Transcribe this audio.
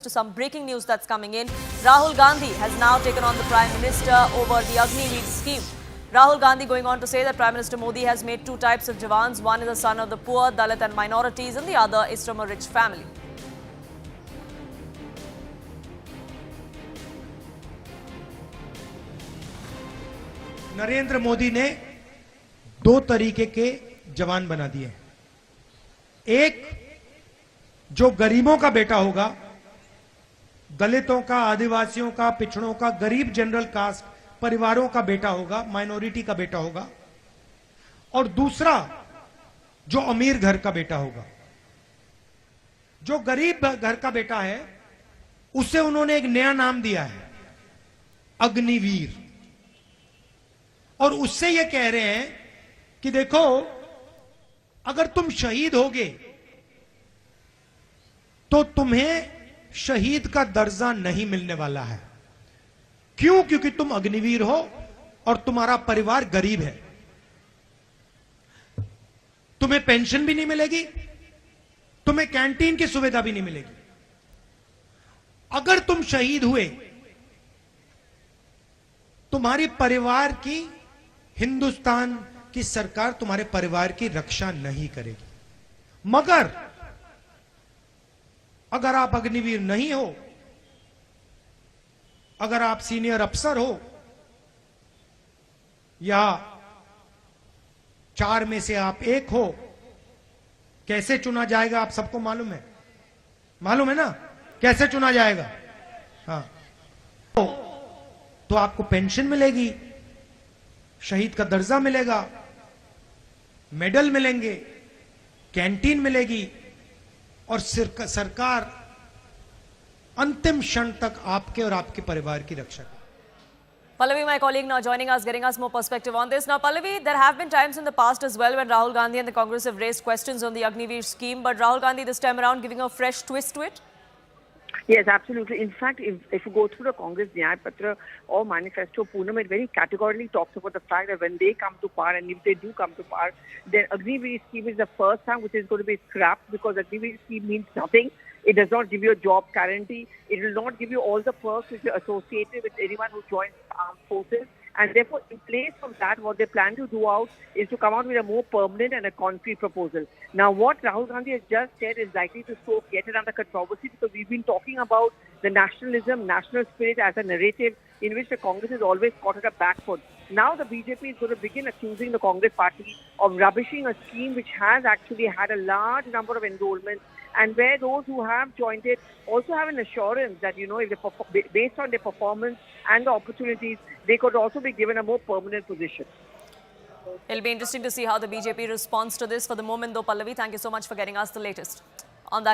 To some breaking news that's coming in. Rahul Gandhi has now taken on the Prime Minister over the Agniveer scheme. Rahul Gandhi going on to say that Prime Minister Modi has made two types of Jawans. One is a son of the poor, Dalit and minorities, and the other is from a rich family. Narendra Modi ने दो तरीके के जवान बना दिए। एक जो गरीबों का बेटा होगा, दलितों का, आदिवासियों का, पिछड़ों का, गरीब जनरल कास्ट परिवारों का बेटा होगा, माइनॉरिटी का बेटा होगा, और दूसरा जो अमीर घर का बेटा होगा। जो गरीब घर का बेटा है उसे उन्होंने एक नया नाम दिया है, अग्निवीर। और उससे ये कह रहे हैं कि देखो, अगर तुम शहीद होगे तो तुम्हें शहीद का दर्जा नहीं मिलने वाला है। क्यों? क्योंकि तुम अग्निवीर हो और तुम्हारा परिवार गरीब है। तुम्हें पेंशन भी नहीं मिलेगी, तुम्हें कैंटीन की सुविधा भी नहीं मिलेगी। अगर तुम शहीद हुए, तुम्हारी परिवार की, हिंदुस्तान की सरकार तुम्हारे परिवार की रक्षा नहीं करेगी। मगर अगर आप अग्निवीर नहीं हो, अगर आप सीनियर अफसर हो, या 4 में से आप एक हो, कैसे चुना जाएगा आप सबको मालूम है? मालूम है ना कैसे चुना जाएगा? हाँ, तो आपको पेंशन मिलेगी, शहीद का दर्जा मिलेगा, मेडल मिलेंगे, कैंटीन मिलेगी, और सरकार अंतिम क्षण तक आपके और आपके परिवार की रक्षा करेगी। Pallavi, my colleague, now joining us, getting us more perspective on this. Now, Pallavi, there have been times in the past as well when Rahul Gandhi and the Congress have raised questions on the Agniveer scheme, but Rahul Gandhi this time around giving a fresh twist to it? Yes, absolutely. In fact, if you go through the Congress Nyay Patra or manifesto, Poonam, it very categorically talks about the fact that when they come to power, and if they do come to power, then Agniveer scheme is the first time which is going to be scrapped, because Agniveer scheme means nothing. It does not give you a job guarantee. It will not give you all the perks which are associated with anyone who joins armed forces. And therefore, in place of that, what they plan to do out is to come out with a more permanent and a concrete proposal. Now, what Rahul Gandhi has just said is likely to stoke yet another controversy, because we've been talking about the nationalism, national spirit as a narrative in which the Congress has always caught at a back foot. Now the BJP is going to begin accusing the Congress party of rubbishing a scheme which has actually had a large number of enrollments, and where those who have joined it also have an assurance that, you know, if they based on their performance and the opportunities, they could also be given a more permanent position. It'll be interesting to see how the BJP responds to this. For the moment, though, Pallavi, thank you so much for getting us the latest on that.